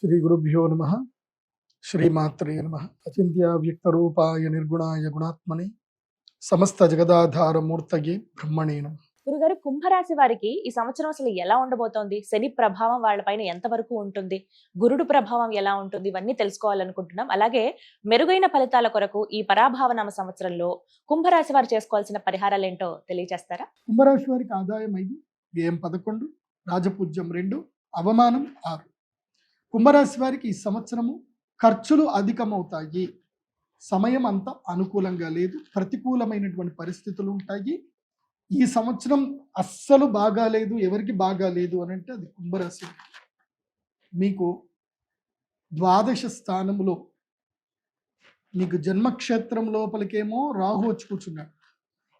శ్రీ గురుభ్యో నమ. శ్రీమాత్రే నమ. అచింత్య వ్యక్తరూపాయ నిర్గుణాయ గుణాత్మని సమస్త జగదాధారమూర్తయే బ్రహ్మణే నమః. గురుగారు, కుంభరాశి వారికి ఈ సంవత్సరం అసలు ఎలా ఉండబోతోంది? శని ప్రభావం వాళ్ళపైన ఎంతవరకు ఉంటుంది? గురుడు ప్రభావం ఎలా ఉంటుంది? ఇవన్నీ తెలుసుకోవాలనుకుంటున్నాం. అలాగే మెరుగైన ఫలితాల కొరకు ఈ పరాభావనామ సంవత్సరంలో కుంభరాశి వారు చేసుకోవాల్సిన పరిహారాలు ఏంటో తెలియజేస్తారా? కుంభరాశి వారికి ఆదాయం 5, వ్యయం 11, రాజపూజ్యం 2, అవమానం 6. కుంభరాశి వారికి ఈ సంవత్సరము ఖర్చులు అధికమవుతాయి. సమయం అంత అనుకూలంగా లేదు, ప్రతికూలమైనటువంటి పరిస్థితులు ఉంటాయి. ఈ సంవత్సరం అస్సలు బాగాలేదు. ఎవరికి బాగాలేదు అని అంటే అది కుంభరాశి. మీకు ద్వాదశ స్థానంలో మీకు జన్మక్షేత్రం లోపలికేమో రాహు వచ్చి కూర్చున్నాడు.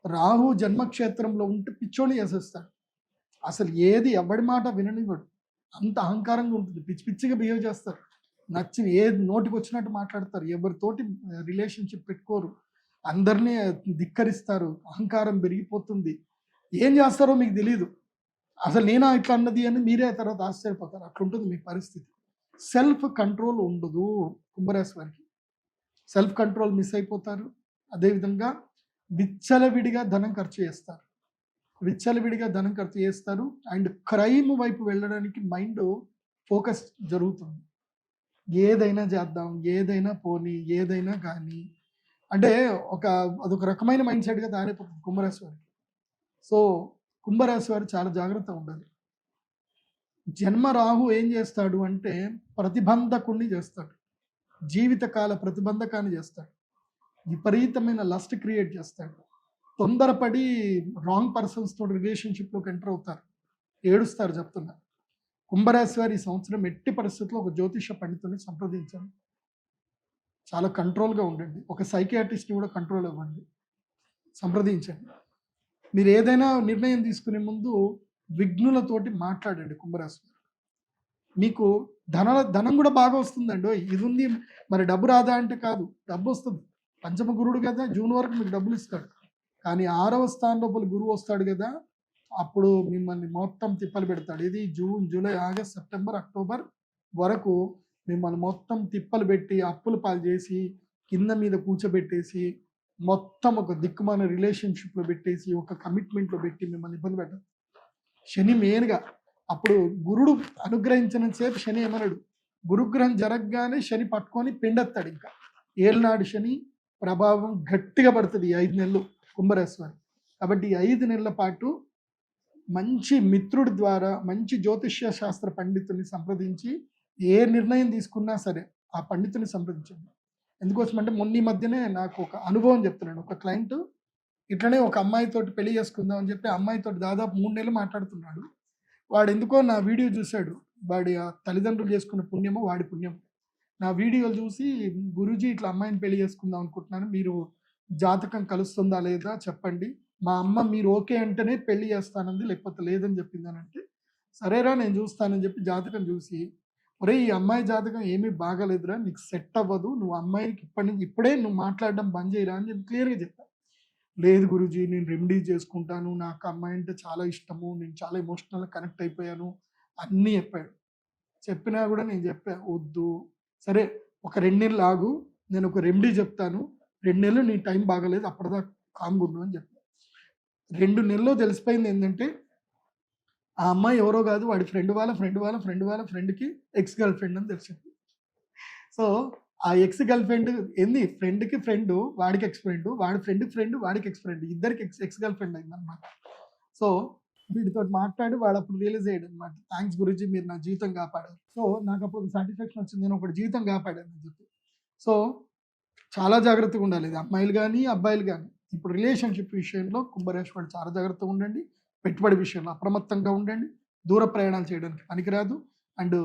రాహు జన్మక్షేత్రంలో ఉంటే పిచ్చోని వేసేస్తాడు. అసలు ఏది ఎవడి మాట విననివ్వడు. అంత అహంకారంగా ఉంటుంది. పిచ్చి పిచ్చిగా బిహేవ్ చేస్తారు. నచ్చిన ఏది నోటికి వచ్చినట్టు మాట్లాడతారు. ఎవరితోటి రిలేషన్షిప్ పెట్టుకోరు. అందరినీ ధిక్కరిస్తారు. అహంకారం పెరిగిపోతుంది. ఏం చేస్తారో మీకు తెలియదు. అసలు నేనా ఇట్లా అన్నది అని మీరే తర్వాత ఆశ్చర్యపోతారు. అట్లుంటుంది మీ పరిస్థితి. సెల్ఫ్ కంట్రోల్ ఉండదు కుంభరాశి వారికి. సెల్ఫ్ కంట్రోల్ మిస్ అయిపోతారు. అదేవిధంగా విచ్చలవిడిగా ధనం ఖర్చు చేస్తారు. అండ్ క్రైమ్ వైపు వెళ్ళడానికి మైండ్ ఫోకస్ జరుగుతుంది. ఏదైనా చేద్దాం, ఏదైనా పోనీ, ఏదైనా కానీ అంటే అదొక రకమైన మైండ్ సెట్గా తయారైపోతుంది కుంభరాశి వారికి. సో కుంభరాశి వారు చాలా జాగ్రత్తగా ఉండాలి. జన్మ రాహు ఏం చేస్తాడు అంటే ప్రతిబంధకుణ్ణి చేస్తాడు. జీవితకాల ప్రతిబంధకాన్ని చేస్తాడు. విపరీతమైన లస్ట్ క్రియేట్ చేస్తాడు. తొందరపడి రాంగ్ పర్సన్స్ తోటి రిలేషన్షిప్లోకి ఎంటర్ అవుతారు. ఏడుస్తారు చెప్తున్నారు. కుంభరాశి వారి ఈ సంవత్సరం ఎట్టి పరిస్థితుల్లో ఒక జ్యోతిష పండితుని సంప్రదించండి. చాలా కంట్రోల్గా ఉండండి. ఒక సైకియాట్రిస్ట్ని కూడా కంట్రోల్ ఇవ్వండి, సంప్రదించండి. మీరు ఏదైనా నిర్ణయం తీసుకునే ముందు విఘ్నులతోటి మాట్లాడండి. కుంభరాశి వారు మీకు ధనం కూడా బాగా వస్తుందండి. ఇది ఉంది మరి డబ్బు రాదా అంటే కాదు, డబ్బు వస్తుంది. పంచమ గురుడు కదా, జూన్ వరకు మీకు డబ్బులు ఇస్తాడు. కానీ 6వ స్థానం లోపల గురువు వస్తాడు కదా, అప్పుడు మిమ్మల్ని మొత్తం తిప్పలు పెడతాడు. ఇది June, July, August, September, October వరకు మిమ్మల్ని మొత్తం తిప్పలు పెట్టి అప్పుల పాలు చేసి కింద మీద కూర్చోబెట్టేసి మొత్తం ఒక దిక్కుమాన రిలేషన్షిప్లో పెట్టేసి ఒక కమిట్మెంట్లో పెట్టి మిమ్మల్ని ఇబ్బంది పెట్టదు. శని మెయిన్గా అప్పుడు గురుడు అనుగ్రహించిన సేపు శని ఏమన్నాడు, గురుగ్రహం జరగగానే శని పట్టుకొని పిండెత్తాడు. ఇంకా ఏళ్ళనాడు శని ప్రభావం గట్టిగా పడుతుంది ఈ 5 నెలలు కుంభరాశి వారు. కాబట్టి ఈ 5 నెలల పాటు మంచి మిత్రుడి ద్వారా మంచి జ్యోతిష్య శాస్త్ర పండితుని సంప్రదించి ఏ నిర్ణయం తీసుకున్నా సరే ఆ పండితుని సంప్రదించండి. ఎందుకోసం అంటే మొన్న ఈ మధ్యనే నాకు ఒక అనుభవం చెప్తున్నాను. ఒక క్లయింట్ ఇట్లనే ఒక అమ్మాయితోటి పెళ్లి చేసుకుందాం అని చెప్పి అమ్మాయితోటి దాదాపు 3 నెలలు మాట్లాడుతున్నాడు. వాడు ఎందుకో నా వీడియో చూశాడు. వాడి తల్లిదండ్రులు చేసుకున్న పుణ్యమో వాడి పుణ్యం. నా వీడియోలు చూసి, గురూజీ ఇట్లా అమ్మాయిని పెళ్లి చేసుకుందాం అనుకుంటున్నాను, మీరు జాతకం కలుస్తుందా లేదా చెప్పండి, మా అమ్మ మీరు ఓకే అంటేనే పెళ్లి చేస్తానంది, లేకపోతే లేదని చెప్పిందనంటే సరేరా నేను చూస్తానని చెప్పి జాతకం చూసి, ఒరే ఈ అమ్మాయి జాతకం ఏమీ బాగాలేదురా, నీకు సెట్ అవ్వదు, నువ్వు అమ్మాయికి ఇప్పుడే నువ్వు మాట్లాడడం బంద్ చేయరా అని చెప్పి క్లియర్గా చెప్పాను. లేదు గురూజీ నేను రెమెడీ చేసుకుంటాను, నాకు అమ్మాయి అంటే చాలా ఇష్టము, నేను చాలా ఎమోషనల్గా కనెక్ట్ అయిపోయాను అన్నీ చెప్పాడు. చెప్పినా కూడా నేను చెప్పా వద్దు, సరే ఒక 2 నెలలు ఆగు, నేను ఒక రెమెడీ చెప్తాను, 2 నెలలు నీ టైం బాగలేదు అప్పటిదాకా కామ్గుండు అని చెప్పాను. 2 నెలల్లో తెలిసిపోయింది ఏంటంటే ఆ అమ్మాయి ఎవరో కాదు, వాడి ఫ్రెండ్కి ఎక్స్ గర్ల్ ఫ్రెండ్ అని తెలిసింది. సో ఆ ఎక్స్ గర్ల్ ఫ్రెండ్ ఏంది, ఫ్రెండ్కి ఫ్రెండ్ వాడికి ఎక్స్ ఫ్రెండ్, వాడి ఫ్రెండ్కి ఫ్రెండ్ వాడికి ఎక్స్ ఫ్రెండ్, ఇద్దరికి ఎక్స్ గర్ల్ ఫ్రెండ్ అయింది అనమాట. సో వీడితో మాట్లాడి వాడు అప్పుడు రియలైజ్ అయ్యాడు అనమాట, థ్యాంక్స్ గురూజీ మీరు నా జీవితం కాపాడారు. సో నాకు అప్పుడు సాటిస్ఫాక్షన్ వచ్చింది, నేను ఒకటి జీవితం కాపాడాను అని చెప్పి. సో చాలా జాగ్రత్తగా ఉండాలి, అమ్మాయిలు కానీ అబ్బాయిలు కానీ. ఇప్పుడు రిలేషన్షిప్ విషయంలో కుంభరాశి వాడు చాలా జాగ్రత్తగా ఉండండి. పెట్టుబడి విషయంలో అప్రమత్తంగా ఉండండి. దూర ప్రయాణాలు చేయడానికి పనికిరాదు. అండ్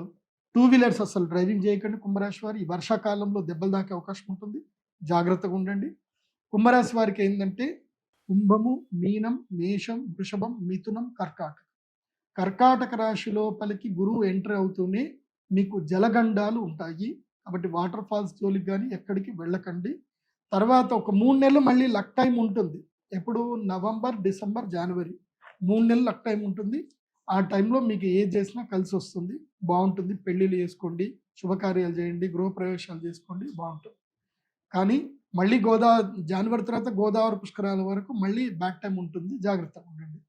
2 వీలర్స్ అసలు డ్రైవింగ్ చేయకండి కుంభరాశి వారు. ఈ వర్షాకాలంలో దెబ్బలు దాకే అవకాశం ఉంటుంది, జాగ్రత్తగా ఉండండి. కుంభరాశి వారికి ఏంటంటే కుంభము, మీనం, మేషం, వృషభం, మిథునం, కర్కాటక రాశి లోపలికి గురువు ఎంటర్ అవుతూనే మీకు జలగండాలు ఉంటాయి. కాబట్టి వాటర్ ఫాల్స్ జోలికి కానీ ఎక్కడికి వెళ్ళకండి. తర్వాత ఒక 3 నెలలు మళ్ళీ లక్ టైం ఉంటుంది. ఎప్పుడు నవంబర్, డిసెంబర్, జనవరి 3 నెలలు లక్ టైం ఉంటుంది. ఆ టైంలో మీకు ఏది చేసినా కలిసి వస్తుంది, బాగుంటుంది. పెళ్ళిళ్ళు చేసుకోండి, శుభకార్యాలు చేయండి, గృహప్రవేశాలు చేసుకోండి, బాగుంటుంది. కానీ మళ్ళీ జనవరి తర్వాత గోదావరి పుష్కరాల వరకు మళ్ళీ బ్యాక్ టైం ఉంటుంది, జాగ్రత్తగా ఉండండి.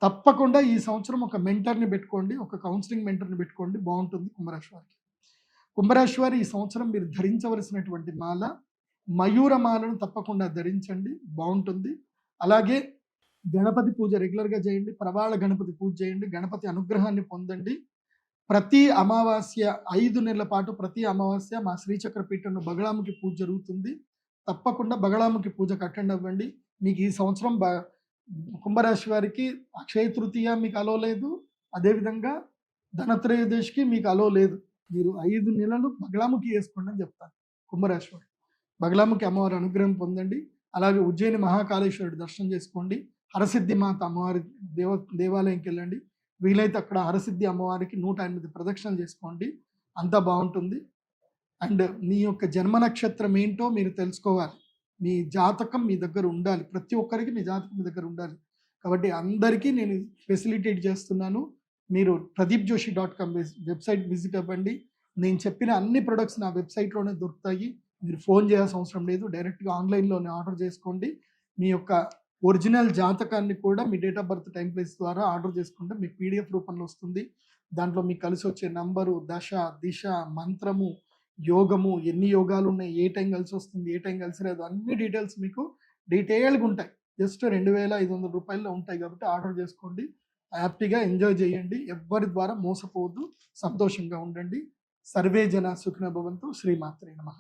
తప్పకుండా ఈ సంవత్సరం ఒక మెంటర్ని పెట్టుకోండి, ఒక కౌన్సిలింగ్ మెంటర్ని పెట్టుకోండి, బాగుంటుంది కుంభరాశి వారికి. కుంభరాశి వారి ఈ సంవత్సరం మీరు ధరించవలసినటువంటి మాల మయూర మాలను తప్పకుండా ధరించండి, బాగుంటుంది. అలాగే గణపతి పూజ రెగ్యులర్గా చేయండి, ప్రవాళ గణపతి పూజ చేయండి, గణపతి అనుగ్రహాన్ని పొందండి. ప్రతి అమావాస్య 5 నెలల పాటు ప్రతి అమావాస్య మా శ్రీచక్రపీఠంలో బగళాముఖి పూజ జరుగుతుంది. తప్పకుండా బగళాముఖి పూజకు అటెండ్ అవ్వండి. మీకు ఈ సంవత్సరం కుంభరాశి వారికి అక్షయ తృతీయ మీకు అలో లేదు, అదేవిధంగా ధనత్రయోదశికి మీకు అలో లేదు. మీరు 5 నెలలు బగళాముఖి వేసుకోండి అని చెప్తాను కుంభరాశి వారు. బగళాముఖి అమ్మవారి అనుగ్రహం పొందండి. అలాగే ఉజ్జయిని మహాకాళేశ్వరుడి దర్శనం చేసుకోండి. హరసిద్ధి మాత అమ్మవారి దేవాలయంకి వెళ్ళండి. వీలైతే అక్కడ హరసిద్ధి అమ్మవారికి 108 ప్రదక్షిణలు చేసుకోండి, అంతా బాగుంటుంది. అండ్ మీ యొక్క జన్మ నక్షత్రం ఏంటో మీరు తెలుసుకోవాలి. మీ జాతకం మీ దగ్గర ఉండాలి, ప్రతి ఒక్కరికి మీ జాతకం మీ దగ్గర ఉండాలి. కాబట్టి అందరికీ నేను ఫెసిలిటేట్ చేస్తున్నాను. మీరు pradeepjoshi.com వెబ్సైట్ విజిట్ అవ్వండి. నేను చెప్పిన అన్ని ప్రొడక్ట్స్ నా వెబ్సైట్లోనే దొరుకుతాయి. మీరు ఫోన్ చేయాల్సిన అవసరం లేదు, డైరెక్ట్గా ఆన్లైన్లోనే ఆర్డర్ చేసుకోండి. మీ యొక్క ఒరిజినల్ జాతకాన్ని కూడా మీ date of birth, time, place ద్వారా ఆర్డర్ చేసుకుంటే మీకు PDF రూపంలో వస్తుంది. దాంట్లో మీకు కలిసి వచ్చే నంబరు, దశ, దిశ, మంత్రము, యోగము, ఎన్ని యోగాలు ఉన్నాయి, ఏ టైం కలిసి వస్తుంది, ఏ టైం కలిసి రాదు, అన్ని డీటెయిల్స్ మీకు డీటెయిల్గా ఉంటాయి. జస్ట్ 2500 రూపాయల్లో ఉంటాయి. కాబట్టి ఆర్డర్ చేసుకోండి, హ్యాపీగా ఎంజాయ్ చేయండి. ఎవ్వరి ద్వారా మోసపోవద్దు, సంతోషంగా ఉండండి. సర్వే జన సుఖినో భవంతు. శ్రీమాత్రే నమః.